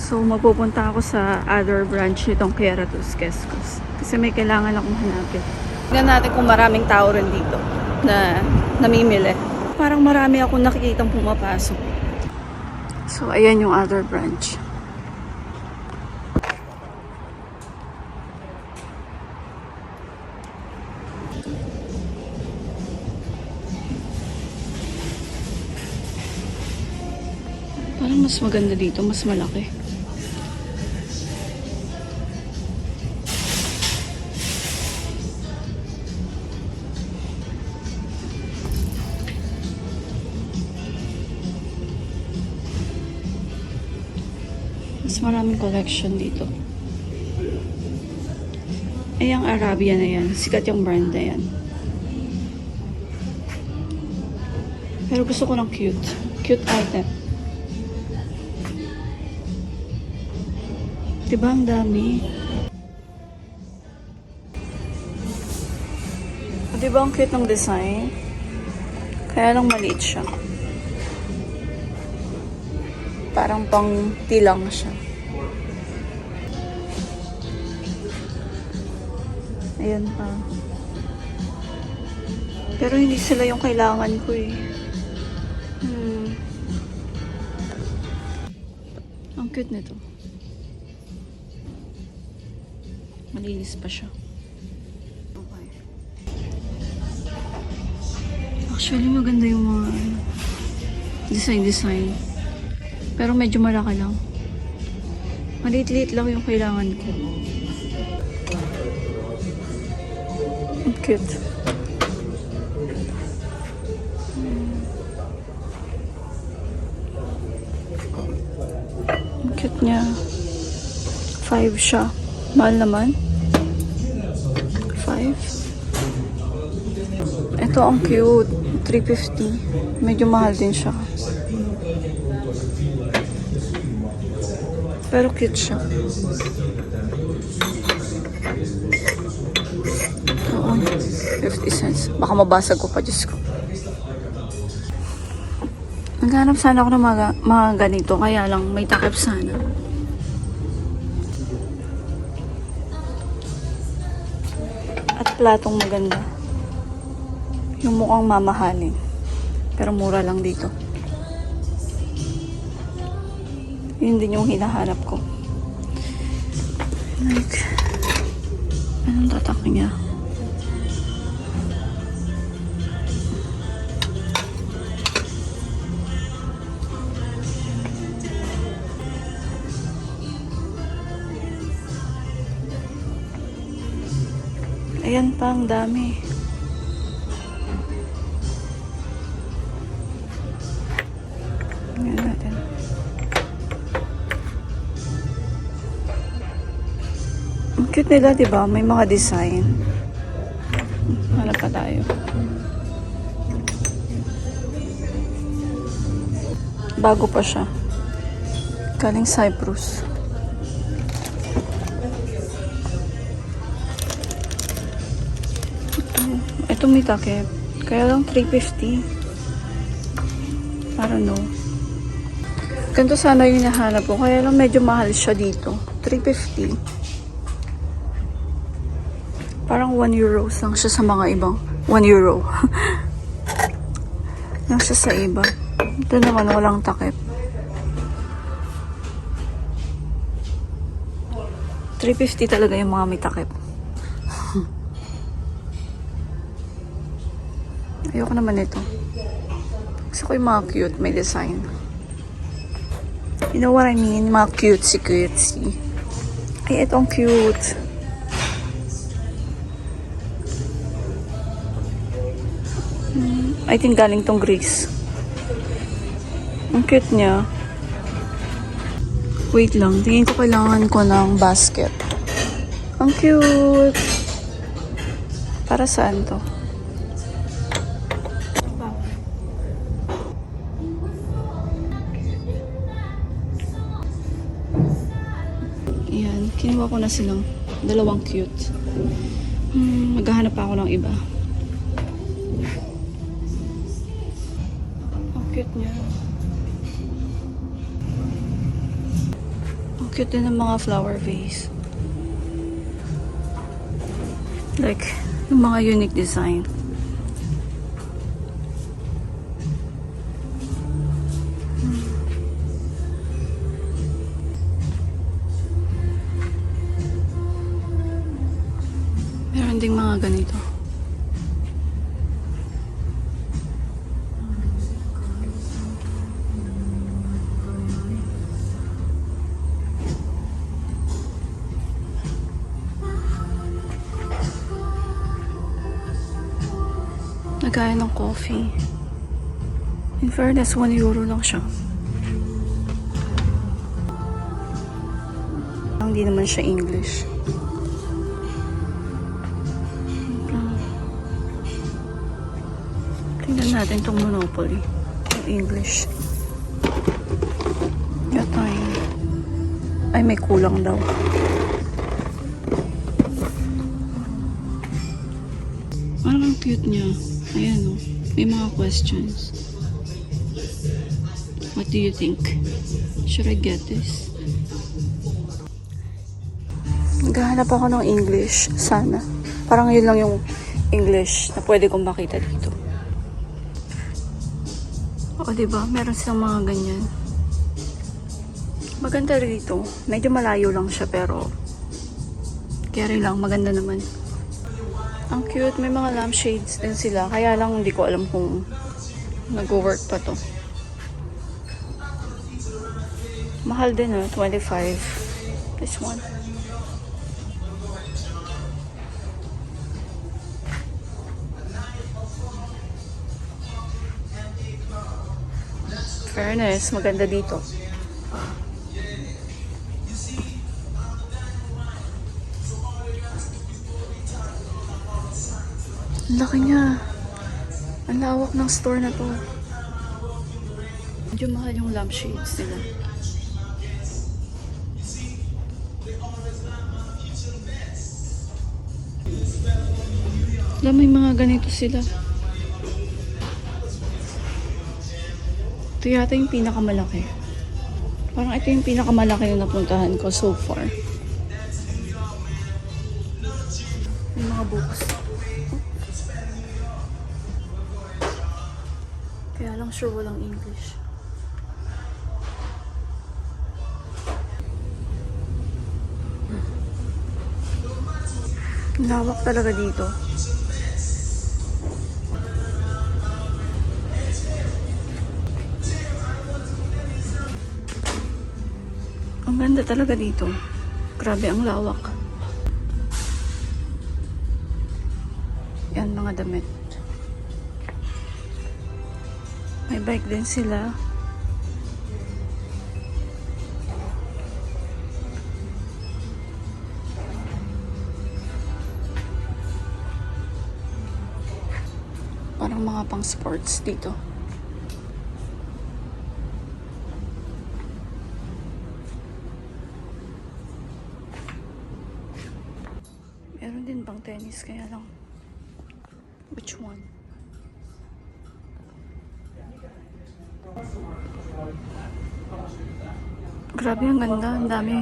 So, mapupunta ako sa other branch nitong Quiera dos Quezos. Kasi may kailangan akong hanapin. Tignan natin kung maraming tao rin dito na namimili. Parang marami akong nakikitang pumapasok. So, ayan yung other branch. Parang mas maganda dito, mas malaki. Mas maraming collection dito. Ay, ang Arabia na yan. Sikat yung brand na yan. Pero gusto ko ng cute. Cute item. Diba ang dami? Diba ang cute ng design? Kaya lang maliit siya. Parang pang tilang siya. Ayan pa. Pero hindi sila yung kailangan ko eh. Ang cute nito. Malinis pa siya. Okay. Actually, maganda yung mga design. Pero medyo malaki lang. Maliit-liit lang yung kailangan ko. Ang cute. Ang cute niya. 5 siya. Mahal naman. 5. Ito ang cute. 350. Medyo mahal din siya. Pero cute siya. Oo. 50 cents. Baka mabasag ko pa, Diyos ko. Naghanap sana ako ng mga ganito. Kaya lang may takip sana. At platong maganda. Yung mukhang mamahalin. Pero mura lang dito. Yun din yung hinahanap ko. Like, anong tatak niya? Ayan pa, ang dami. Ayan natin. Ang cute nila, diba? May mga design. Hanap pa tayo. Bago pa siya. Galing Cyprus. Ito may takip. Kaya lang 350. I don't know. Ganito sana yung nahanap ko. Kaya lang medyo mahal siya dito. 350. Parang 1 euro lang siya sa mga ibang. 1 euro. Lang siya sa iba. Ito naman walang takip. 350 talaga yung mga may takip. Ayoko naman ito. Gusto ko yung mga cute, may design. You know what I mean? Mga cutesy. Ay, itong cute. I think galing tong Greece. Ang cute niya. Wait lang, tingin ko kailangan ko ng basket. Ang cute. Para saan to? Ayan, kinuha ko na silang dalawang cute. Maghahanap pa ako ng iba. Ang cute niya. Cute din ng mga flower vase. Like, yung mga unique design. Meron ding mga ganito. Nagaya ng coffee. In fairness, 1 euro lang siya. Hindi naman siya English. Tingnan natin itong Monopoly. Yung English. Yatay. Ay, may kulang daw. Parang ang cute niya. Ayan o. May mga questions. What do you think? Should I get this? Naghahanap ako ng English. Sana. Parang yun lang yung English na pwede kong makita dito. O, diba? Meron silang mga ganyan. Maganda rito. Medyo malayo lang siya pero carry lang. Maganda naman. Ang cute. May mga lampshades din sila. Kaya lang hindi ko alam kung nag-work pa to. Mahal din 25. This one. Fairness, maganda dito. Ang laki niya. Ang lawak ng store na to. Medyo mahal yung lampshades nila. Alam, may mga ganito sila. Ito yata yung pinakamalaki. Parang ito yung pinakamalaki na napuntahan ko so far. May mga books. Kaya lang sure walang English. Lawak talaga dito. Ang ganda talaga dito. Grabe ang lawak. Yan, mga damit. May bike din sila. Parang mga pang sports dito. Meron din pang tennis, kaya lang. Which one? Grabe, ang ganda. Ang dami.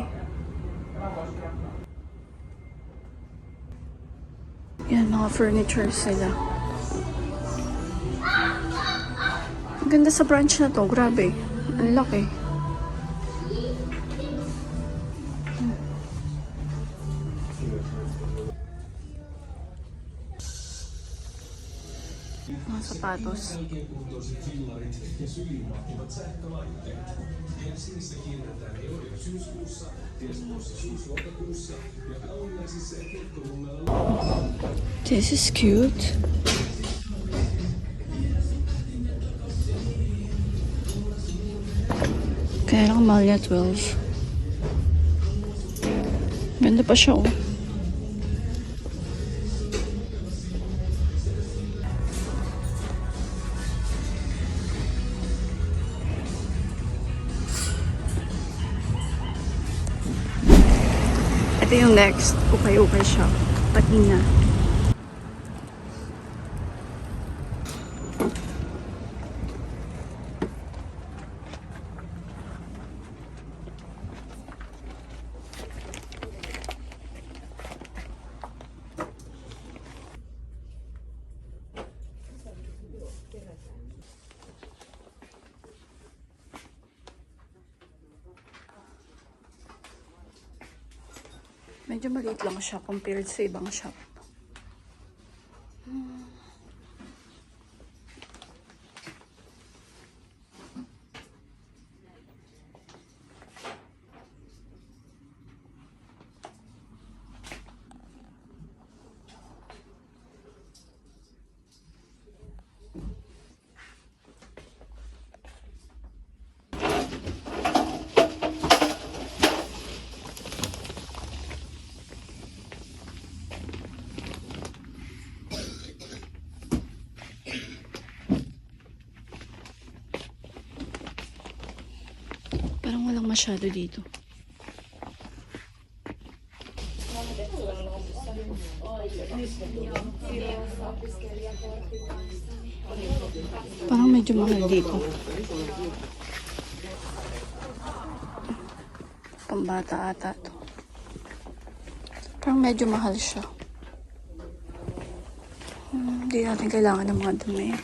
Yan, mga furniture sila. Ang ganda sa branch na to. Grabe. Ang laki. Mga sapatos. This is cute. Kaya lang mahal niya 12. Ganda pa siya, oh. Ito yung next. Ukay-ukay siya. Patina. Medyo maliit lang siya compared sa ibang shop. Parang walang masyado dito. Parang medyo mahal dito. Pambata ata to. Parang medyo mahal siya. Hindi natin kailangan ng mga damit.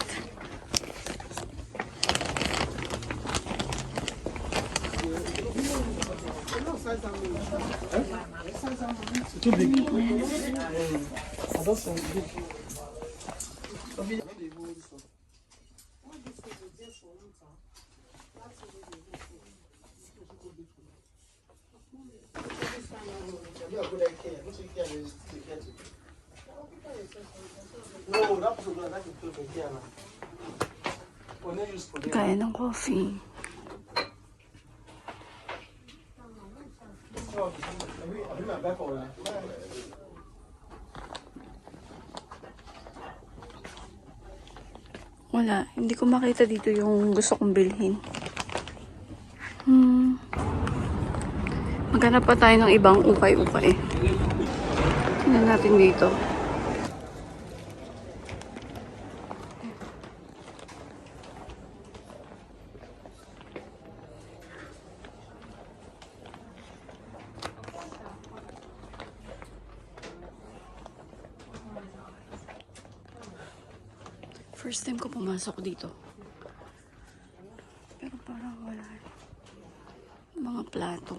Kaya ng coffee. Wala. Hindi ko makita dito yung gusto kong bilhin. Maghanap pa tayo ng ibang ukay-ukay. Tingnan natin dito. First time ko pumasok dito. Pero parang wala. Mga plato.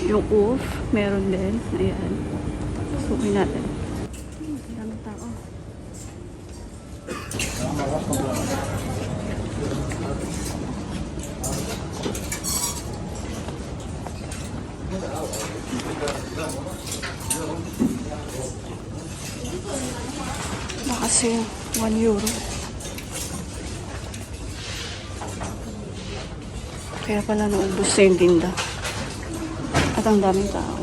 Yung off, meron din. Ayan. Sukin natin. Daming tao. Kasi 1 euro. Kaya pala naubos na yung tinda. At ang daming tao.